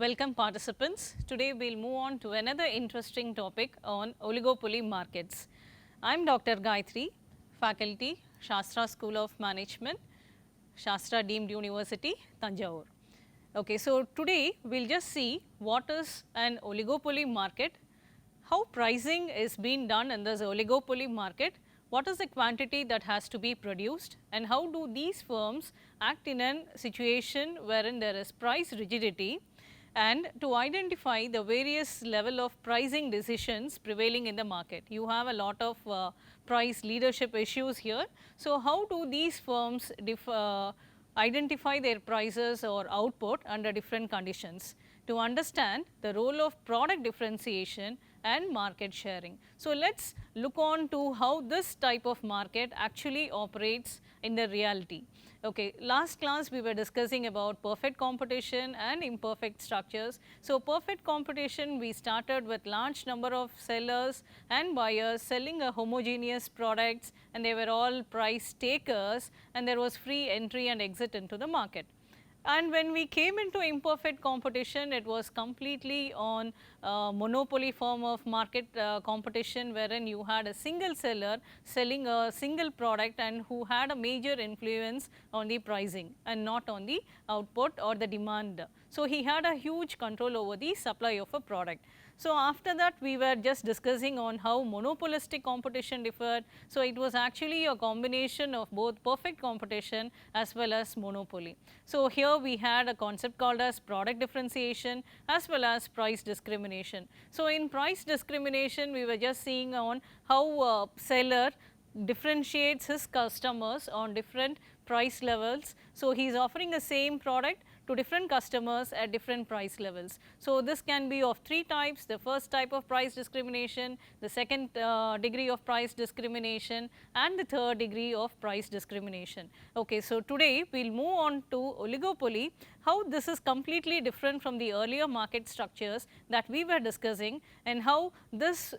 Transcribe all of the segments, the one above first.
Welcome participants. Today we will move on to another interesting topic on oligopoly markets. I am Dr. Gayatri, faculty, Shastra School of Management, Shastra Deemed University, Tanjavur. Okay, so today we will just see what is an oligopoly market, how pricing is being done in this oligopoly market, what is the quantity that has to be produced, and how do these firms act in a situation wherein there is price rigidity, and to identify the various level of pricing decisions prevailing in the market. You have a lot of price leadership issues here. So, how do these firms identify their prices or output under different conditions to understand the role of product differentiation and market sharing. So, let us look on to how this type of market actually operates in the reality. Okay, last class we were discussing about perfect competition and imperfect structures. So, perfect competition we started with large number of sellers and buyers selling a homogeneous products, and they were all price takers, and there was free entry and exit into the market. And when we came into imperfect competition, it was completely on monopoly form of market competition, wherein you had a single seller selling a single product and who had a major influence on the pricing and not on the output or the demand. So, he had a huge control over the supply of a product. So, after that we were just discussing on how monopolistic competition differed. So, it was actually a combination of both perfect competition as well as monopoly. So, here we had a concept called as product differentiation as well as price discrimination. So, in price discrimination we were just seeing on how seller differentiates his customers on different price levels. So, he is offering the same product to different customers at different price levels. So, this can be of three types: the first type of price discrimination, the second degree of price discrimination, and the third degree of price discrimination. Okay, so, today we will move on to oligopoly, how this is completely different from the earlier market structures that we were discussing, and how this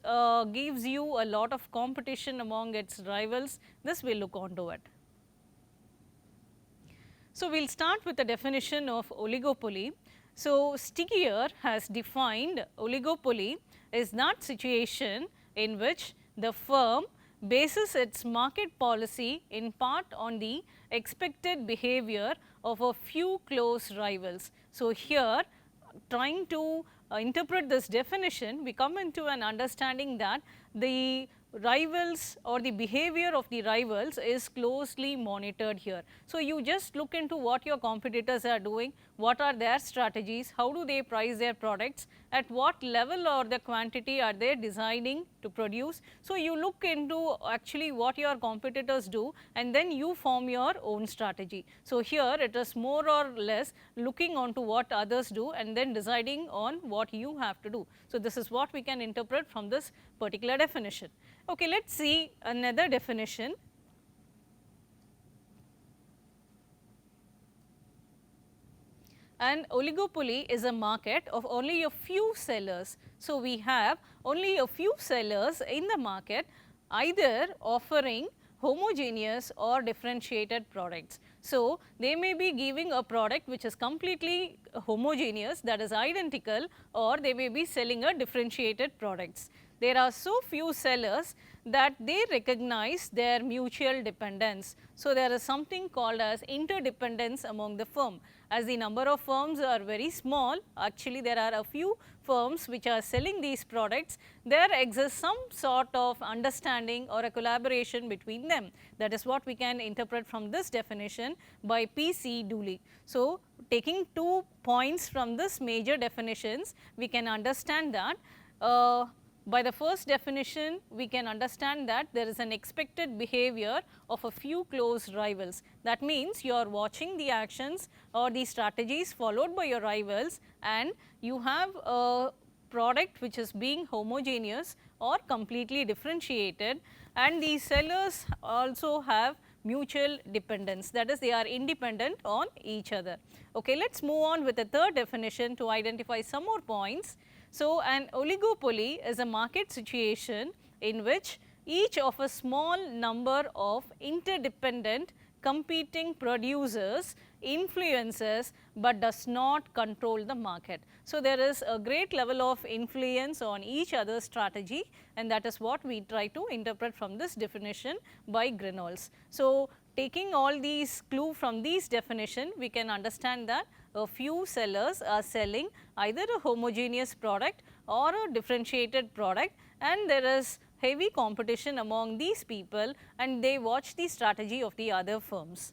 gives you a lot of competition among its rivals. This we will look on to it. So, we will start with the definition of oligopoly. So, Stigier has defined oligopoly is that situation in which the firm bases its market policy in part on the expected behavior of a few close rivals. So, here trying to interpret this definition, we come into an understanding that the rivals or the behavior of the rivals is closely monitored here. So, you just look into what your competitors are doing, what are their strategies, how do they price their products, at what level or the quantity are they deciding to produce. So, you look into actually what your competitors do and then you form your own strategy. So, here it is more or less looking onto what others do and then deciding on what you have to do. So, this is what we can interpret from this particular definition. Okay, let us see another definition. An oligopoly is a market of only a few sellers. So, we have only a few sellers in the market, either offering homogeneous or differentiated products. So, they may be giving a product which is completely homogeneous, that is identical, or they may be selling a differentiated products. There are so few sellers that they recognize their mutual dependence. So, there is something called as interdependence among the firm. As the number of firms are very small, actually there are a few firms which are selling these products, there exists some sort of understanding or a collaboration between them. That is what we can interpret from this definition by P.C. Dooley. So, taking 2 points from this major definitions, we can understand that by the first definition, we can understand that there is an expected behavior of a few close rivals. That means, you are watching the actions or the strategies followed by your rivals, and you have a product which is being homogeneous or completely differentiated, and the sellers also have mutual dependence, that is they are independent on each other. Okay, let us move on with the third definition to identify some more points. So, an oligopoly is a market situation in which each of a small number of interdependent competing producers influences but does not control the market. So, there is a great level of influence on each other's strategy, and that is what we try to interpret from this definition by Grinolds. So, taking all these clue from these definition, we can understand that a few sellers are selling either a homogeneous product or a differentiated product, and there is heavy competition among these people, and they watch the strategy of the other firms.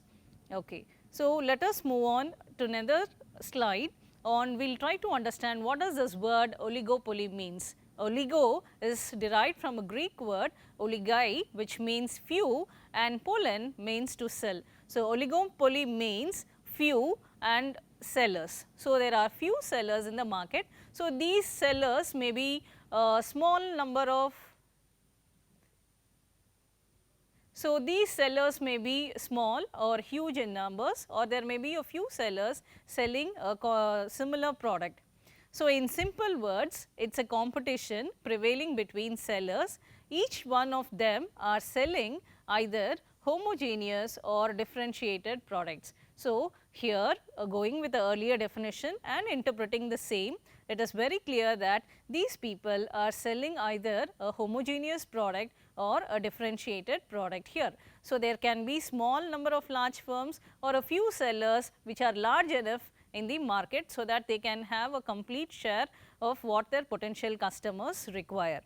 Okay. So, let us move on to another slide on, we will try to understand what does this word oligopoly means. Oligo is derived from a Greek word oligai, which means few, and pollen means to sell. So, oligopoly means few and sellers. So, there are few sellers in the market. So, these sellers may be a small number of, so these sellers may be small or huge in numbers, or there may be a few sellers selling a similar product. So, in simple words, it is a competition prevailing between sellers. Each one of them are selling either homogeneous or differentiated products. So, here going with the earlier definition and interpreting the same, it is very clear that these people are selling either a homogeneous product or a differentiated product here. So, there can be small number of large firms or a few sellers which are large enough in the market, so that they can have a complete share of what their potential customers require.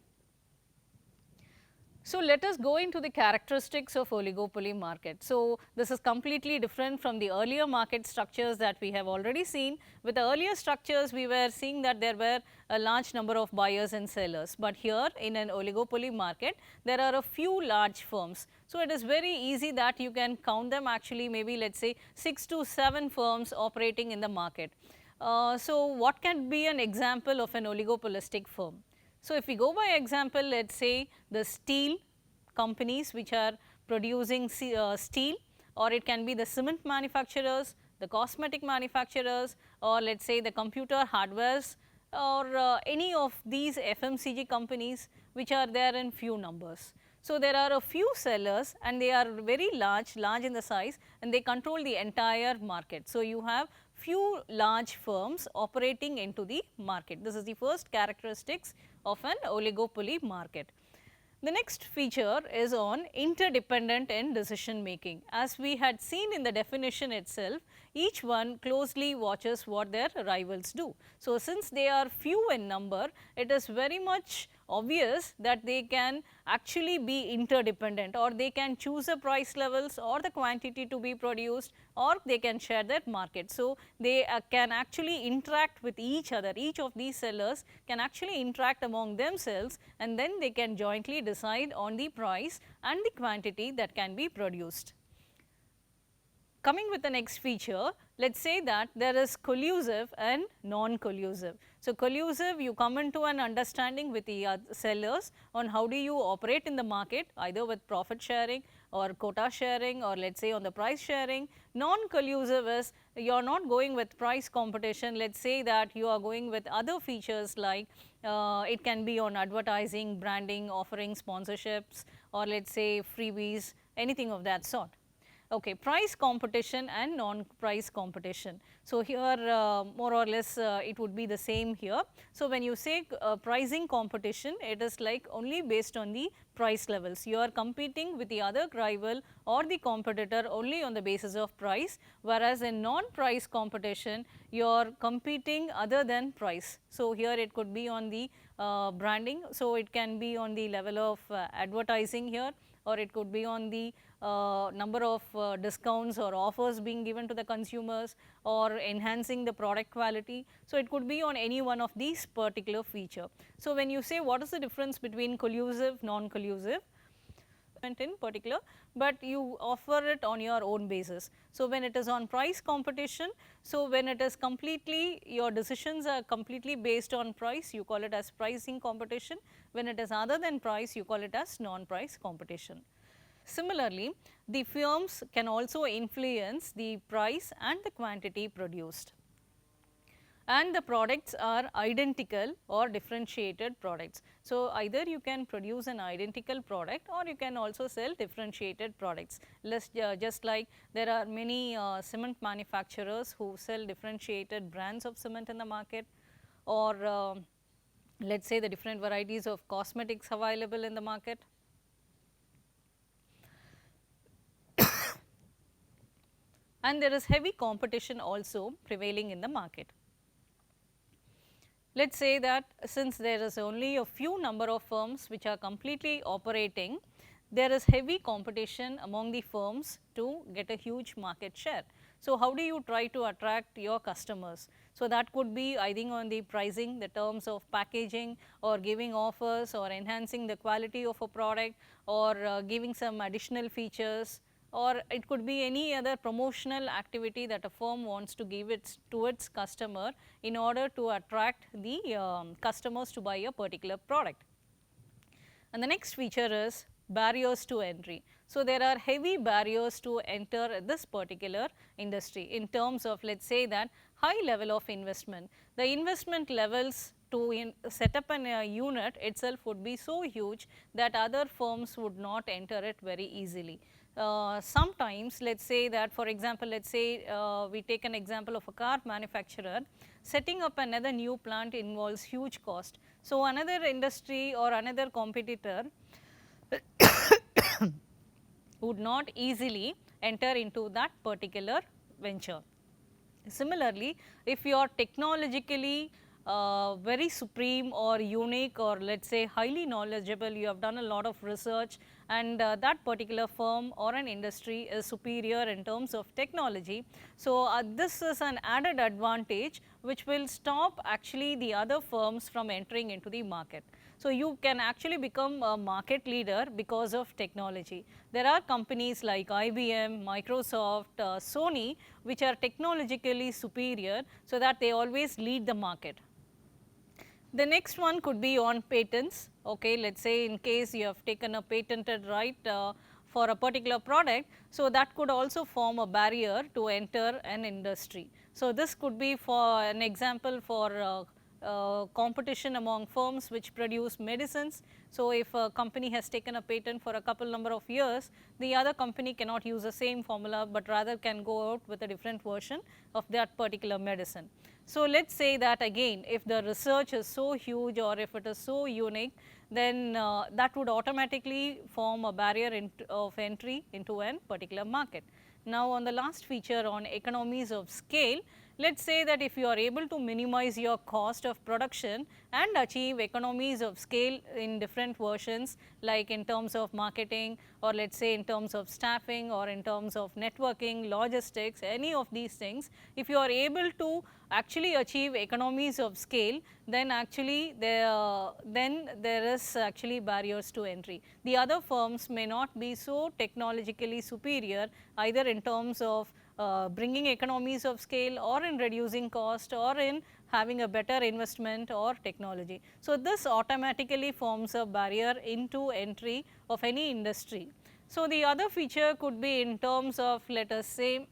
So, let us go into the characteristics of oligopoly market. So, this is completely different from the earlier market structures that we have already seen. With the earlier structures, we were seeing that there were a large number of buyers and sellers, but here in an oligopoly market, there are a few large firms. So, it is very easy that you can count them, actually maybe let us say 6 to 7 firms operating in the market. So, what can be an example of an oligopolistic firm? So, if we go by example, let us say the steel companies which are producing steel, or it can be the cement manufacturers, the cosmetic manufacturers, or let us say the computer hardwares, or any of these FMCG companies which are there in few numbers. So, there are a few sellers and they are very large in the size, and they control the entire market. So, you have few large firms operating into the market. This is the first characteristics of an oligopoly market. The next feature is on interdependent in decision making. As we had seen in the definition itself, each one closely watches what their rivals do. So, since they are few in number, it is very much obvious that they can actually be interdependent, or they can choose the price levels or the quantity to be produced, or they can share that market. So, they can actually interact with each other. Each of these sellers can actually interact among themselves, and then they can jointly decide on the price and the quantity that can be produced. Coming with the next feature, let us say that there is collusive and non-collusive. So, collusive, you come into an understanding with the sellers on how do you operate in the market, either with profit sharing or quota sharing, or let us say on the price sharing. Non-collusive is you are not going with price competition. Let us say that you are going with other features like it can be on advertising, branding, offering sponsorships, or let us say freebies, anything of that sort. Okay, price competition and non-price competition. So, here more or less it would be the same here. So, when you say pricing competition, it is like only based on the price levels. You are competing with the other rival or the competitor only on the basis of price, whereas in non-price competition, you are competing other than price. So, here it could be on the branding. So, it can be on the level of advertising here, or it could be on the number of discounts or offers being given to the consumers, or enhancing the product quality. So, it could be on any one of these particular feature. So, when you say what is the difference between collusive, non-collusive in particular, but you offer it on your own basis. So, when it is on price competition, so when it is completely, your decisions are completely based on price, you call it as pricing competition. When it is other than price, you call it as non-price competition. Similarly, the firms can also influence the price and the quantity produced. and the products are identical or differentiated products. So, either you can produce an identical product or you can also sell differentiated products. Just like there are many cement manufacturers who sell differentiated brands of cement in the market, or let us say the different varieties of cosmetics available in the market. And there is heavy competition also prevailing in the market. Let us say that since there is only a few number of firms which are completely operating, there is heavy competition among the firms to get a huge market share. So, how do you try to attract your customers? So, that could be either on the pricing, the terms of packaging, or giving offers, or enhancing the quality of a product, or giving some additional features, or it could be any other promotional activity that a firm wants to give to its customer in order to attract the customers to buy a particular product. And the next feature is barriers to entry. So, there are heavy barriers to enter this particular industry in terms of, let us say that, high level of investment. The investment levels to set up a unit itself would be so huge that other firms would not enter it very easily. Sometimes let us say that, for example, let us say we take an example of a car manufacturer, setting up another new plant involves huge cost. So, another industry or another competitor would not easily enter into that particular venture. Similarly, if you are technologically very supreme or unique, or let us say highly knowledgeable, you have done a lot of research, and that particular firm or an industry is superior in terms of technology. So, this is an added advantage which will stop actually the other firms from entering into the market. So, you can actually become a market leader because of technology. There are companies like IBM, Microsoft, Sony, which are technologically superior, so that they always lead the market. The next one could be on patents. Okay, let us say in case you have taken a patented right for a particular product, so that could also form a barrier to enter an industry. So, this could be for an example for competition among firms which produce medicines. So, if a company has taken a patent for a couple number of years, the other company cannot use the same formula, but rather can go out with a different version of that particular medicine. So, let us say that again, if the research is so huge or if it is so unique, then that would automatically form a barrier of entry into a particular market. Now, on the last feature on economies of scale, let us say that if you are able to minimize your cost of production and achieve economies of scale in different versions, like in terms of marketing, or let us say in terms of staffing, or in terms of networking, logistics, any of these things, if you are able to actually achieve economies of scale, then actually there is actually barriers to entry. The other firms may not be so technologically superior either in terms of bringing economies of scale, or in reducing cost, or in having a better investment or technology. So, this automatically forms a barrier into entry of any industry. So, the other feature could be in terms of, let us say,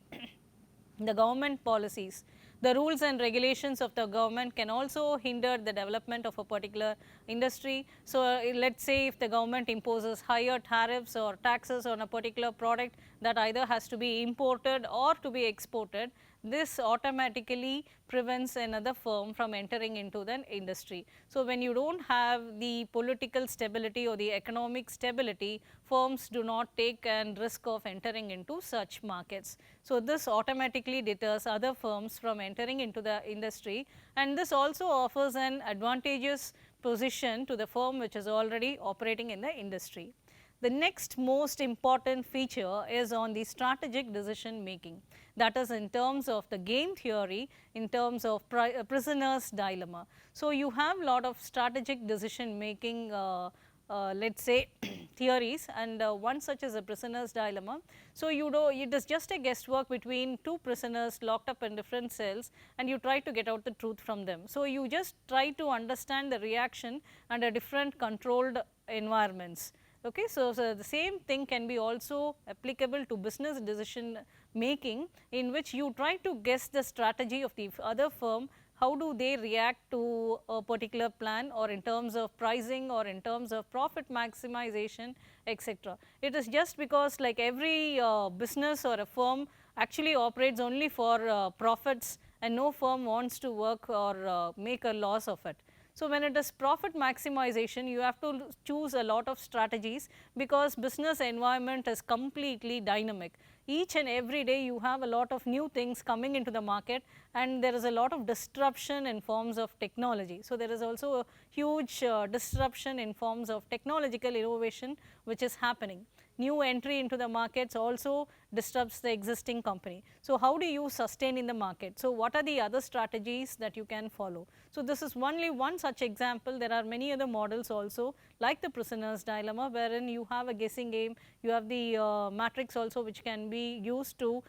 the government policies. The rules and regulations of the government can also hinder the development of a particular industry. So, let us say if the government imposes higher tariffs or taxes on a particular product that either has to be imported or to be exported, this automatically prevents another firm from entering into the industry. So, when you do not have the political stability or the economic stability, firms do not take a risk of entering into such markets. So, this automatically deters other firms from entering into the industry, and this also offers an advantageous position to the firm which is already operating in the industry. The next most important feature is on the strategic decision making, that is in terms of the game theory, in terms of prisoner's dilemma. So, you have lot of strategic decision making let us say theories, and one such is a prisoner's dilemma. So, it is just a guesswork between two prisoners locked up in different cells, and you try to get out the truth from them. So, you just try to understand the reaction under different controlled environments. Okay. So, the same thing can be also applicable to business decision making, in which you try to guess the strategy of the other firm how do they react to a particular plan, or in terms of pricing, or in terms of profit maximization, etc. It is just because like every business or a firm actually operates only for profits, and no firm wants to work or make a loss of it. So, when it is profit maximization, you have to choose a lot of strategies, because business environment is completely dynamic. Each and every day you have a lot of new things coming into the market, and there is a lot of disruption in forms of technology. So, there is also a huge disruption in forms of technological innovation which is happening. New entry into the markets also disrupts the existing company. So, how do you sustain in the market? So, what are the other strategies that you can follow? So, this is only one such example. There are many other models also, like the prisoner's dilemma, wherein you have a guessing game, you have the matrix also, which can be used to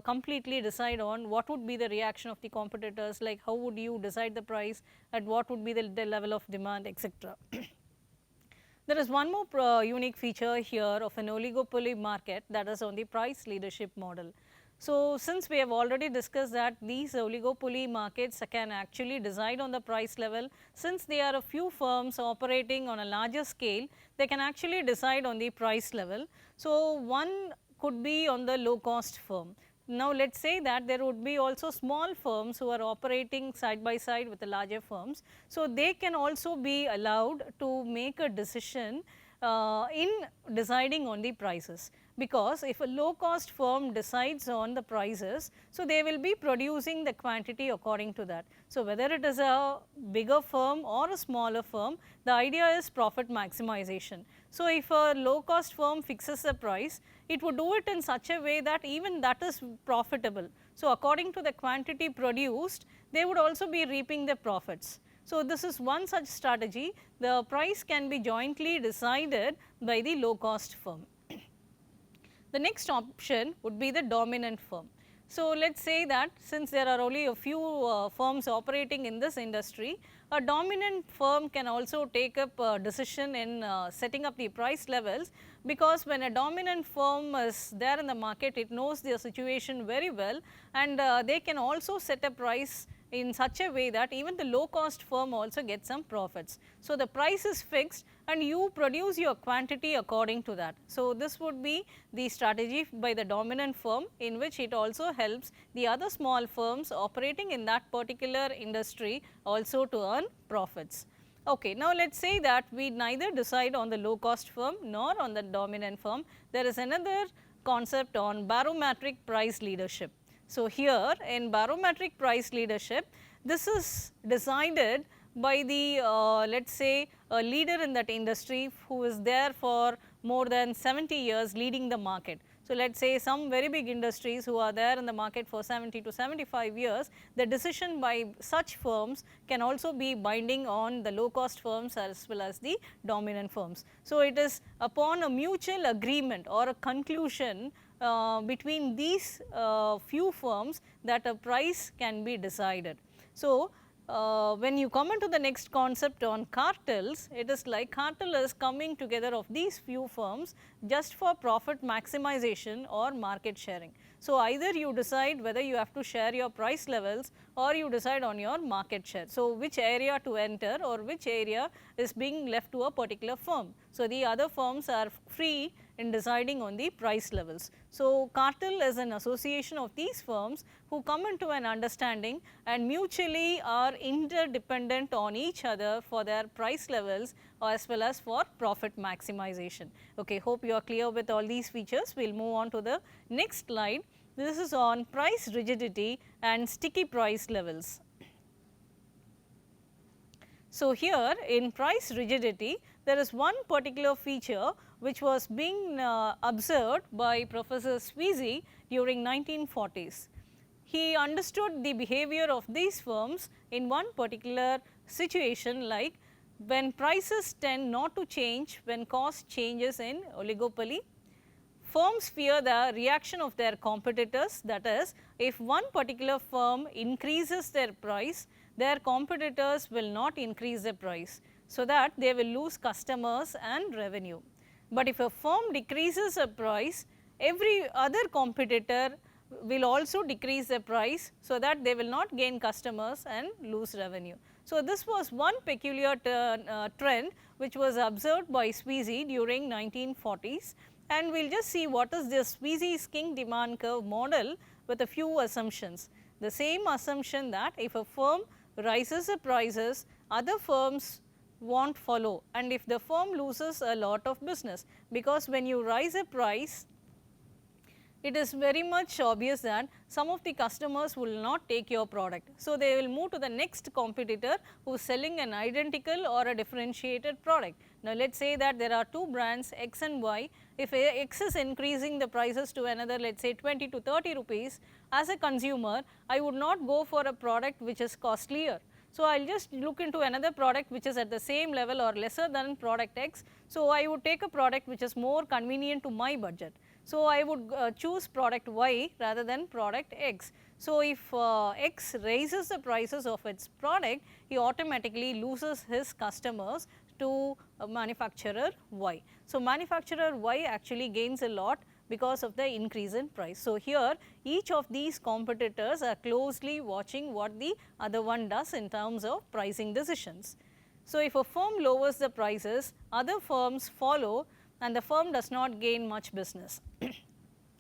completely decide on what would be the reaction of the competitors, like how would you decide the price, and what would be the level of demand, etc. There is one more unique feature here of an oligopoly market, that is on the price leadership model. So, since we have already discussed that these oligopoly markets can actually decide on the price level, since they are a few firms operating on a larger scale, they can actually decide on the price level. So, one could be on the low cost firm. Now, let us say that there would be also small firms who are operating side by side with the larger firms. So, they can also be allowed to make a decision in deciding on the prices, because if a low cost firm decides on the prices, so they will be producing the quantity according to that. So, whether it is a bigger firm or a smaller firm, the idea is profit maximization. So, if a low cost firm fixes a price, it would do it in such a way that even that is profitable. So, according to the quantity produced, they would also be reaping the profits. So, this is one such strategy. The price can be jointly decided by the low cost firm. The next option would be the dominant firm. So, let us say that since there are only a few firms operating in this industry, a dominant firm can also take up a decision in setting up the price levels, because when a dominant firm is there in the market, it knows their situation very well, and they can also set a price in such a way that even the low cost firm also gets some profits. So, the price is fixed and you produce your quantity according to that. So, this would be the strategy by the dominant firm, in which it also helps the other small firms operating in that particular industry also to earn profits. Okay, now let us say that we neither decide on the low cost firm nor on the dominant firm. There is another concept on barometric price leadership. So, here in barometric price leadership, this is decided by the let us say a leader in that industry who is there for more than 70 years leading the market. So, let us say some very big industries who are there in the market for 70 to 75 years, the decision by such firms can also be binding on the low cost firms as well as the dominant firms. So, it is upon a mutual agreement or a conclusion between these few firms that a price can be decided. So, when you come into the next concept on cartels, it is like cartel is coming together of these few firms just for profit maximization or market sharing. So, either you decide whether you have to share your price levels or you decide on your market share. So, which area to enter or which area is being left to a particular firm. So, the other firms are free in deciding on the price levels. So, cartel is an association of these firms who come into an understanding and mutually are interdependent on each other for their price levels as well as for profit maximization. Okay, hope you are clear with all these features. We will move on to the next slide. This is on price rigidity and sticky price levels. So, here in price rigidity, there is one particular feature which was being observed by Professor Sweezy during 1940s. He understood the behavior of these firms in one particular situation, like when prices tend not to change when cost changes in oligopoly. Firms fear the reaction of their competitors, that is, if one particular firm increases their price, their competitors will not increase the price, so that they will lose customers and revenue. But if a firm decreases a price, every other competitor will also decrease the price, so that they will not gain customers and lose revenue. So, this was one peculiar trend which was observed by Sweezy during 1940s, and we will just see what is this Sweezy's king demand curve model with a few assumptions. The same assumption that if a firm rises the prices, other firms won't follow, and if the firm loses a lot of business, because when you rise a price, it is very much obvious that some of the customers will not take your product. So, they will move to the next competitor who is selling an identical or a differentiated product. Now, let us say that there are two brands X and Y. If X is increasing the prices to another, let us say 20 to 30 rupees, as a consumer, I would not go for a product which is costlier. So, I will just look into another product which is at the same level or lesser than product X. So, I would take a product which is more convenient to my budget. So, I would choose product Y rather than product X. So, if X raises the prices of its product, he automatically loses his customers to manufacturer Y. So, manufacturer Y actually gains a lot because of the increase in price. So, here each of these competitors are closely watching what the other one does in terms of pricing decisions. So, if a firm lowers the prices, other firms follow, and the firm does not gain much business.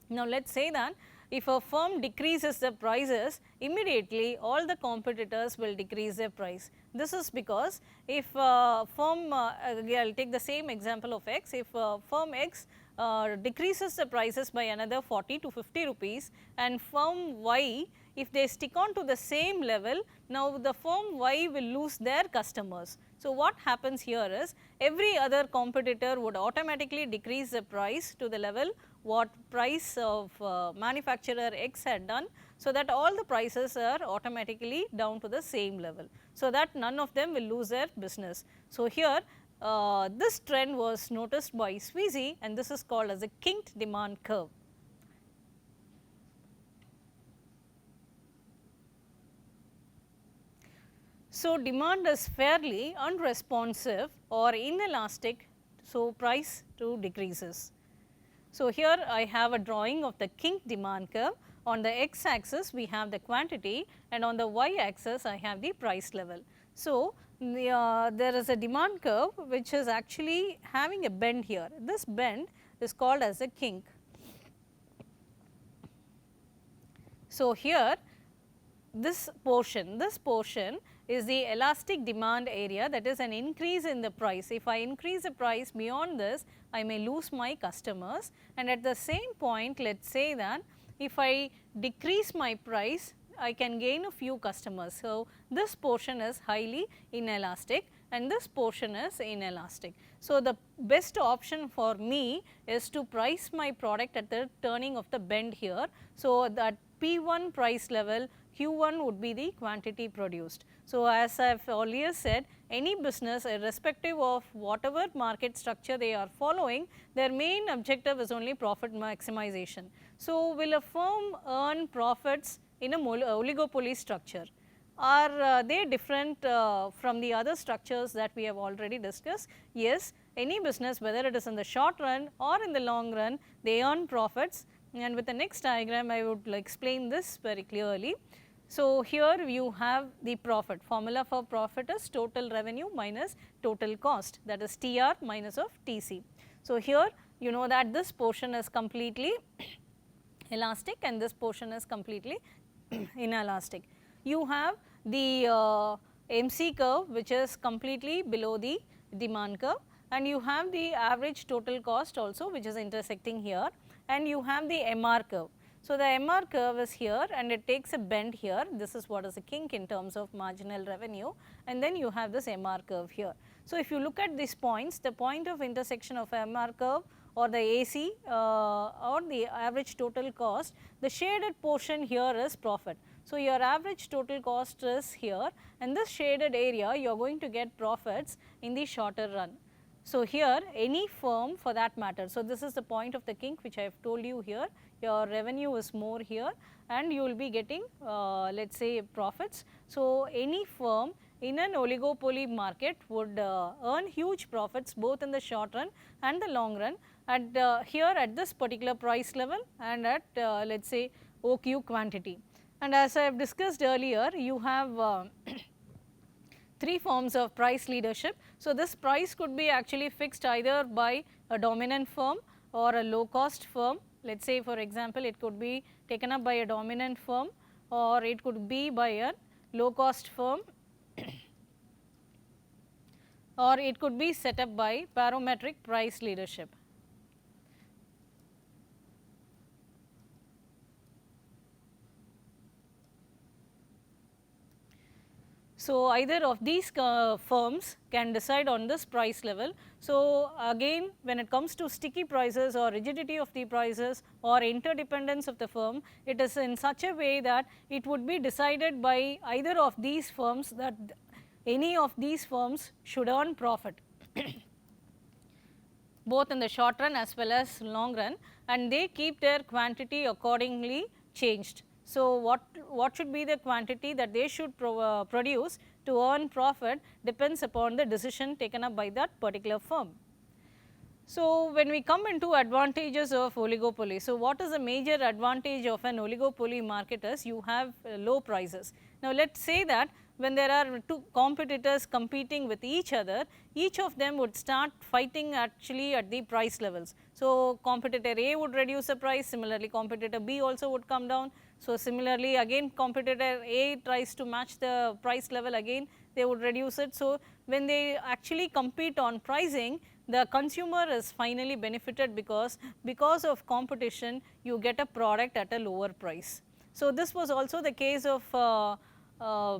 Now, let us say that if a firm decreases the prices, immediately all the competitors will decrease their price. This is because if firm, I will take the same example of X, if firm X decreases the prices by another 40 to 50 rupees, and firm Y, if they stick on to the same level, now the firm Y will lose their customers. So, what happens here is every other competitor would automatically decrease the price to the level what price of manufacturer X had done. So, that all the prices are automatically down to the same level. So, that none of them will lose their business. So, here this trend was noticed by Sweezy, and this is called as a kinked demand curve. So, demand is fairly unresponsive or inelastic, so price too decreases. So, here I have a drawing of the kink demand curve. On the x axis we have the quantity, and on the y axis I have the price level. So, there is a demand curve which is actually having a bend here. This bend is called as a kink. So, here this portion is the elastic demand area, that is an increase in the price. If I increase the price beyond this, I may lose my customers, and at the same point let us say that if I decrease my price, I can gain a few customers. So, this portion is highly inelastic and this portion is inelastic. So, the best option for me is to price my product at the turning of the bend here. So, that P1 price level, Q1 would be the quantity produced. So, as I have earlier said, any business irrespective of whatever market structure they are following, their main objective is only profit maximization. So, will a firm earn profits in a oligopoly structure? Are they different from the other structures that we have already discussed? Yes, any business, whether it is in the short run or in the long run, they earn profits, and with the next diagram I would explain this very clearly. So, here you have the profit. Formula for profit is total revenue minus total cost, that is TR minus of TC. So, here you know that this portion is completely elastic and this portion is completely inelastic. You have the MC curve which is completely below the demand curve, and you have the average total cost also which is intersecting here, and you have the MR curve. So, the MR curve is here and it takes a bend here. This is what is a kink in terms of marginal revenue, and then you have this MR curve here. So, if you look at these points, the point of intersection of MR curve or the AC or the average total cost, the shaded portion here is profit. So, your average total cost is here, and this shaded area you are going to get profits in the shorter run. So, here any firm for that matter. So, this is the point of the kink which I have told you here. Your revenue is more here and you will be getting let us say profits. So, any firm in an oligopoly market would earn huge profits both in the short run and the long run at here at this particular price level, and at let us say OQ quantity. And as I have discussed earlier, you have three forms of price leadership. So, this price could be actually fixed either by a dominant firm or a low cost firm. Let us say for example, it could be taken up by a dominant firm or it could be by a low cost firm or it could be set up by parametric price leadership. So, either of these firms can decide on this price level. So, again when it comes to sticky prices or rigidity of the prices or interdependence of the firm, it is in such a way that it would be decided by either of these firms, that any of these firms should earn profit both in the short run as well as long run, and they keep their quantity accordingly changed. So, what should be the quantity that they should produce to earn profit depends upon the decision taken up by that particular firm. So, when we come into advantages of oligopoly, so what is the major advantage of an oligopoly market is you have low prices. Now, let us say that when there are two competitors competing with each other, each of them would start fighting actually at the price levels. So, competitor A would reduce the price, similarly competitor B also would come down. So, similarly again competitor A tries to match the price level, again they would reduce it. So, when they actually compete on pricing, the consumer is finally benefited because of competition you get a product at a lower price. So, this was also the case of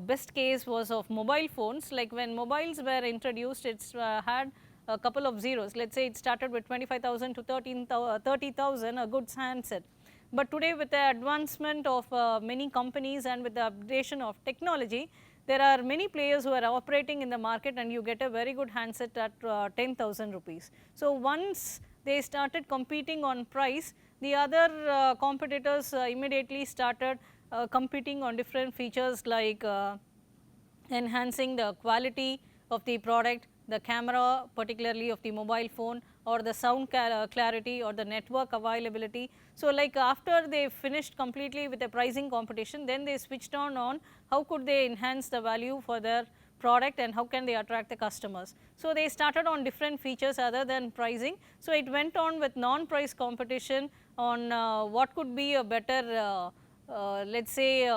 best case was of mobile phones. Like when mobiles were introduced, it's had a couple of zeros. Let us say it started with 25,000 to 30,000, a good handset. But today with the advancement of many companies and with the updation of technology, there are many players who are operating in the market and you get a very good handset at 10,000 rupees. So, once they started competing on price, the other competitors immediately started competing on different features like enhancing the quality of the product, the camera particularly of the mobile phone, or the sound clarity or the network availability. So, like after they finished completely with the pricing competition, then they switched on how could they enhance the value for their product and how can they attract the customers. So, they started on different features other than pricing. So, it went on with non-price competition on what could be a better let us say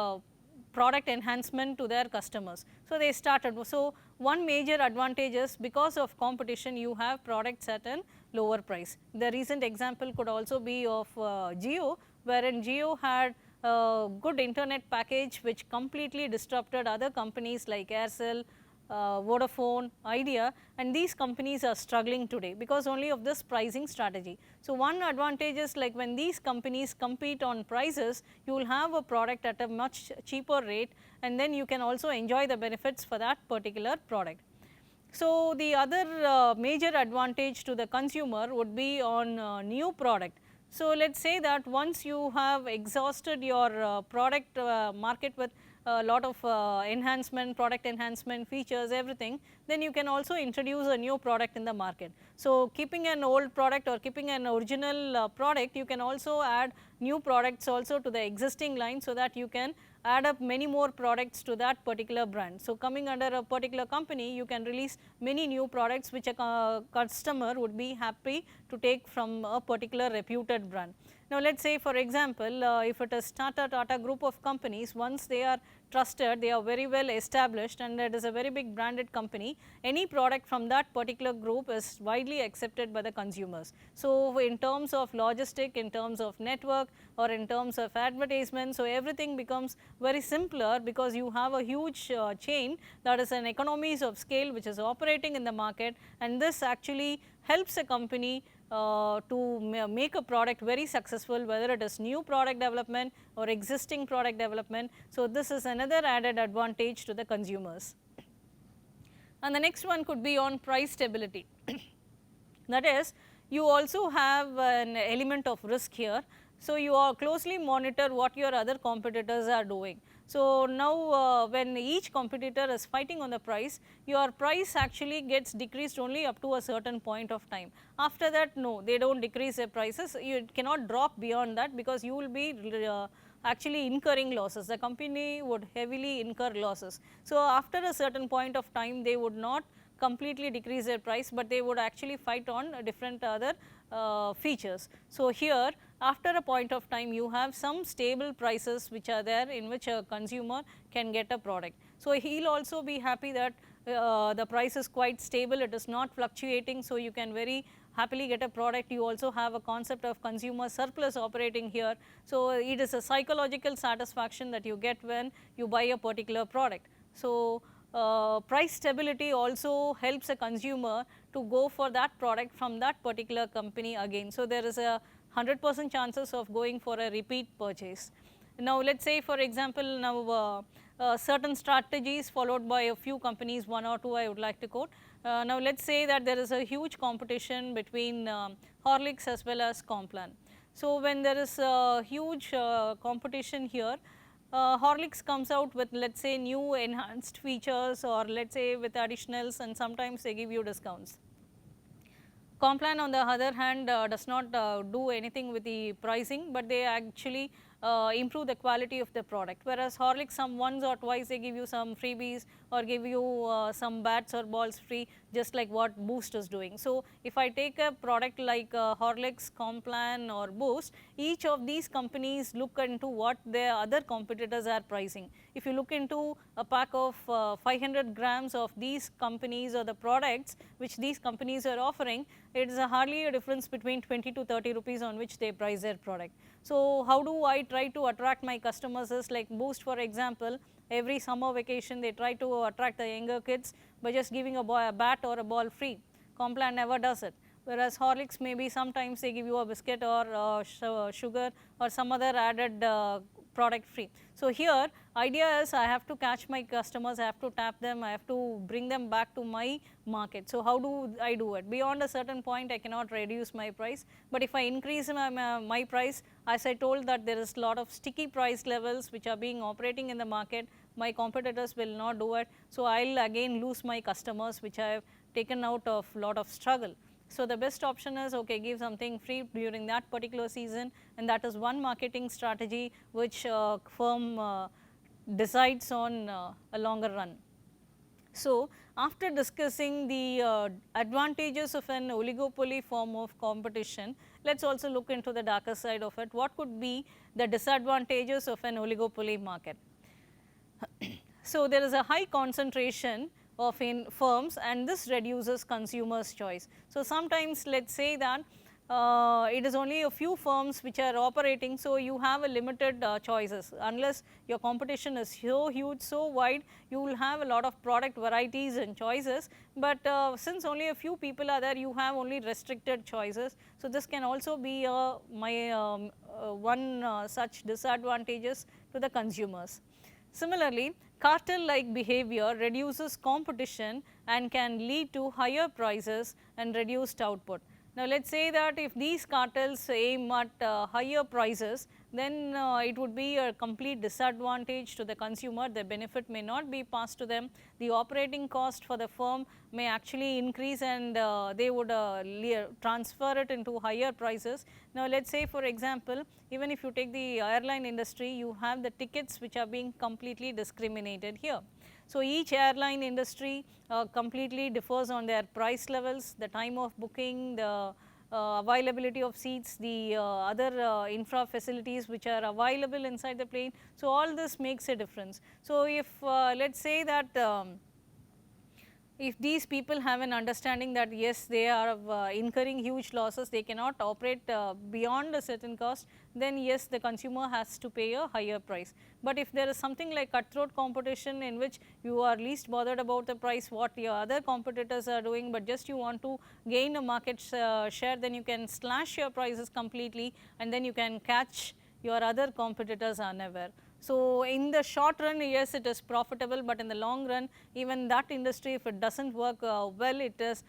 product enhancement to their customers. So, they started. So, one major advantage is because of competition you have products at a lower price. The recent example could also be of Jio, wherein Jio had a good internet package which completely disrupted other companies like Aircel, Vodafone, Idea, and these companies are struggling today because only of this pricing strategy. So, one advantage is like when these companies compete on prices, you will have a product at a much cheaper rate and then you can also enjoy the benefits for that particular product. So, the other major advantage to the consumer would be on new product. So, let us say that once you have exhausted your product market with a lot of enhancement, product enhancement features, everything, then you can also introduce a new product in the market. So, keeping an old product or keeping an original product, you can also add new products also to the existing line, so that you can add up many more products to that particular brand. So, coming under a particular company, you can release many new products which a customer would be happy to take from a particular reputed brand. Now, let us say for example, if it is Tata group of companies, once they are trusted, they are very well established and it is a very big branded company, any product from that particular group is widely accepted by the consumers. So, in terms of logistic, in terms of network or in terms of advertisement, so everything becomes very simpler because you have a huge chain, that is an economies of scale which is operating in the market, and this actually helps a company to make a product very successful, whether it is new product development or existing product development. So, this is another added advantage to the consumers. And the next one could be on price stability. That is, you also have an element of risk here. So, you are closely monitor what your other competitors are doing. So, now when each competitor is fighting on the price, your price actually gets decreased only up to a certain point of time. After that, no, they do not decrease their prices, you cannot drop beyond that because you will be actually incurring losses. The company would heavily incur losses. So, after a certain point of time, they would not completely decrease their price, but they would actually fight on different other features. So, here after a point of time, you have some stable prices which are there, in which a consumer can get a product. So, he will also be happy that the price is quite stable, it is not fluctuating. So, you can very happily get a product. You also have a concept of consumer surplus operating here. So, it is a psychological satisfaction that you get when you buy a particular product. So, price stability also helps a consumer to go for that product from that particular company again. So, there is a 100% chances of going for a repeat purchase. Now, let us say for example, now certain strategies followed by a few companies, one or two I would like to quote. Now, let us say that there is a huge competition between Horlicks as well as Complan. So, when there is a huge competition here, Horlicks comes out with, let us say, new enhanced features, or let us say with additionals, and sometimes they give you discounts. Complan on the other hand does not do anything with the pricing, but they actually improve the quality of the product, whereas Horlicks once or twice they give you some freebies or give you some bats or balls free, just like what Boost is doing. So, if I take a product like Horlicks, Complan or Boost, each of these companies look into what their other competitors are pricing. If you look into a pack of 500 grams of these companies or the products which these companies are offering, it is hardly a difference between 20 to 30 rupees on which they price their product. So, how do I try to attract my customers is like Boost, for example, every summer vacation they try to attract the younger kids by just giving a bat or a ball free. Complan never does it, whereas Horlicks maybe sometimes they give you a biscuit or sugar or some other added product free. So, here idea is I have to catch my customers, I have to tap them, I have to bring them back to my market. So, how do I do it? Beyond a certain point I cannot reduce my price, but if I increase my price, as I told that there is lot of sticky price levels which are being operating in the market, my competitors will not do it. So, I will again lose my customers which I have taken out of lot of struggle. So, the best option is give something free during that particular season, and that is one marketing strategy which firm decides on a longer run. So, after discussing the advantages of an oligopoly form of competition, let us also look into the darker side of it. What could be the disadvantages of an oligopoly market? So, there is a high concentration of firms, and this reduces consumers' choice. So, sometimes let us say that it is only a few firms which are operating. So, you have a limited choices, unless your competition is so huge, so wide, you will have a lot of product varieties and choices, but since only a few people are there, you have only restricted choices. So, this can also be one such disadvantages to the consumers. Similarly, cartel-like behavior reduces competition and can lead to higher prices and reduced output. Now, let us say that if these cartels aim at higher prices, then it would be a complete disadvantage to the consumer. The benefit may not be passed to them. The operating cost for the firm may actually increase, and they would transfer it into higher prices. Now, let us say for example, even if you take the airline industry, you have the tickets which are being completely discriminated here. So, each airline industry completely differs on their price levels, the time of booking, the availability of seats, the other infra facilities which are available inside the plane. So, all this makes a difference. So, if let us say that if these people have an understanding that yes, they are incurring huge losses, they cannot operate beyond a certain cost, then yes, the consumer has to pay a higher price. But if there is something like cutthroat competition in which you are least bothered about the price what your other competitors are doing, but just you want to gain a market share, then you can slash your prices completely, and then you can catch your other competitors unaware. So, in the short run, yes, it is profitable, but in the long run, even that industry, if it does not work well, it is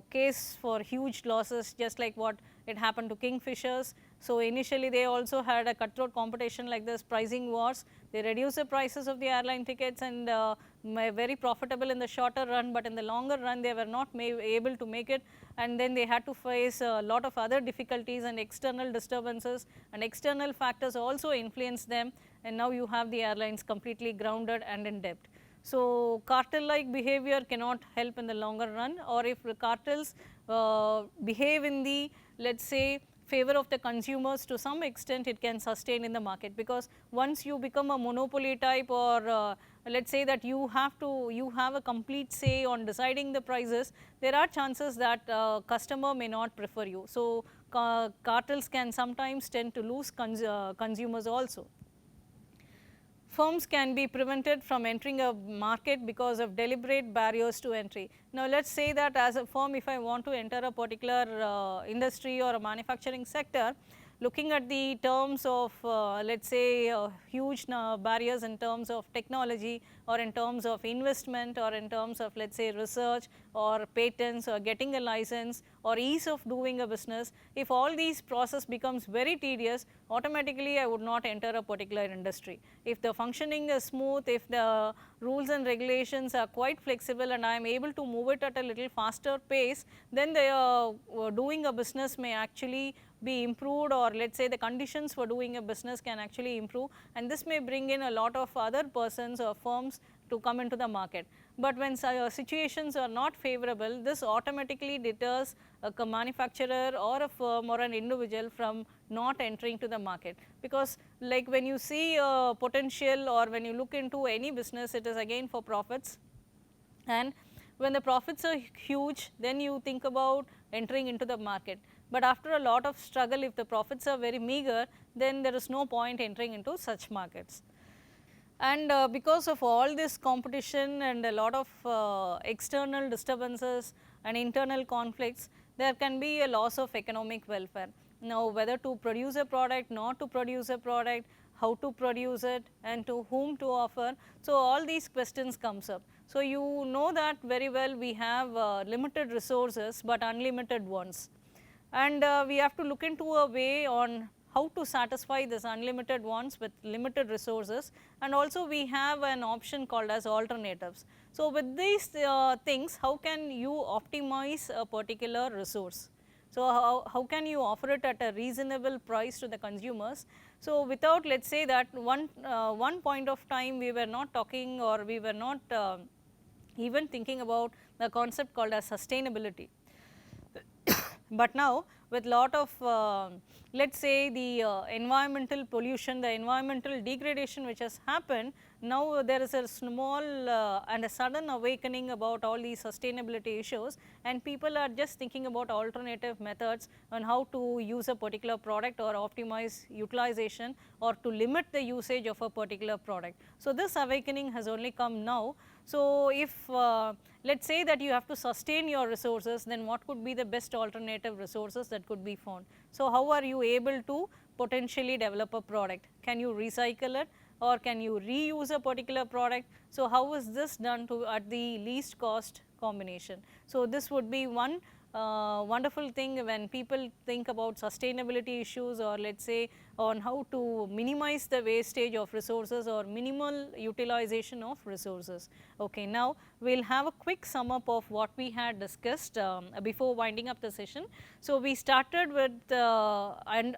case for huge losses, just like what it happened to Kingfishers. So, initially they also had a cutthroat competition like this, pricing wars. They reduced the prices of the airline tickets and very profitable in the shorter run, but in the longer run they were not able to make it and then they had to face a lot of other difficulties and external disturbances, and external factors also influence them, and now you have the airlines completely grounded and in debt. So, cartel like behavior cannot help in the longer run, or if the cartels behave in the, let us say, favor of the consumers, to some extent it can sustain in the market, because once you become a monopoly type, or let us say that you have a complete say on deciding the prices, there are chances that customer may not prefer you. So, cartels can sometimes tend to lose consumers also. Firms can be prevented from entering a market because of deliberate barriers to entry. Now, let us say that as a firm, if I want to enter a particular industry or a manufacturing sector, looking at the terms of let us say huge barriers in terms of technology, or in terms of investment, or in terms of let us say research or patents or getting a license or ease of doing a business, if all these process becomes very tedious, automatically I would not enter a particular industry. If the functioning is smooth, if the rules and regulations are quite flexible and I am able to move it at a little faster pace, then the doing a business may actually be improved, or let us say the conditions for doing a business can actually improve, and this may bring in a lot of other persons or firms to come into the market. But when situations are not favorable, this automatically deters a manufacturer or a firm or an individual from not entering to the market, because like when you see potential, or when you look into any business, it is again for profits, and when the profits are huge, then you think about entering into the market. But after a lot of struggle, if the profits are very meager, then there is no point entering into such markets. And because of all this competition and a lot of external disturbances and internal conflicts, there can be a loss of economic welfare. Now, whether to produce a product, not to produce a product, how to produce it, and to whom to offer. So, all these questions comes up. So, you know that very well, we have limited resources, but unlimited ones, and we have to look into a way on how to satisfy this unlimited wants with limited resources, and also we have an option called as alternatives. So, with these things, how can you optimize a particular resource? So, how can you offer it at a reasonable price to the consumers? So, without, let us say that one point of time we were not talking, or we were not even thinking about the concept called as sustainability. But now, with lot of let us say the environmental pollution, the environmental degradation which has happened, now there is a small and a sudden awakening about all these sustainability issues, and people are just thinking about alternative methods on how to use a particular product, or optimize utilization, or to limit the usage of a particular product. So, this awakening has only come now. So, if let us say that you have to sustain your resources, then what could be the best alternative resources that could be found? So, how are you able to potentially develop a product? Can you recycle it, or can you reuse a particular product? So, how is this done to at the least cost combination? So, this would be one wonderful thing when people think about sustainability issues, or let us say on how to minimize the wastage of resources or minimal utilization of resources. Okay, now we will have a quick sum up of what we had discussed before winding up the session. So, we started with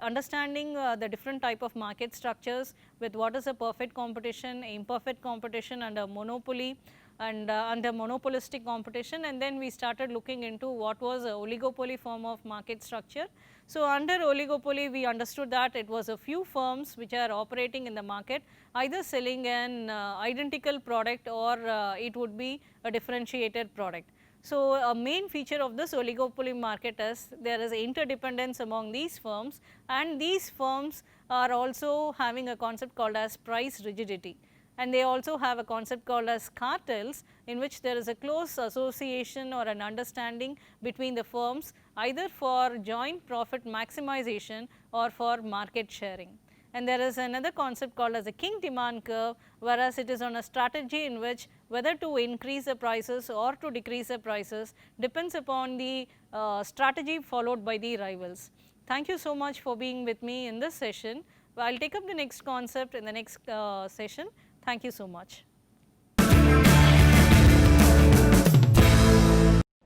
understanding the different type of market structures, with what is a perfect competition, imperfect competition, and a monopoly, and under monopolistic competition, and then we started looking into what was a oligopoly form of market structure. So, under oligopoly we understood that it was a few firms which are operating in the market, either selling an identical product, or it would be a differentiated product. So, a main feature of this oligopoly market is there is interdependence among these firms, and these firms are also having a concept called as price rigidity. And they also have a concept called as cartels, in which there is a close association or an understanding between the firms, either for joint profit maximization or for market sharing. And there is another concept called as a king demand curve, whereas it is on a strategy in which whether to increase the prices or to decrease the prices depends upon the strategy followed by the rivals. Thank you so much for being with me in this session. I will take up the next concept in the next session. Thank you so much.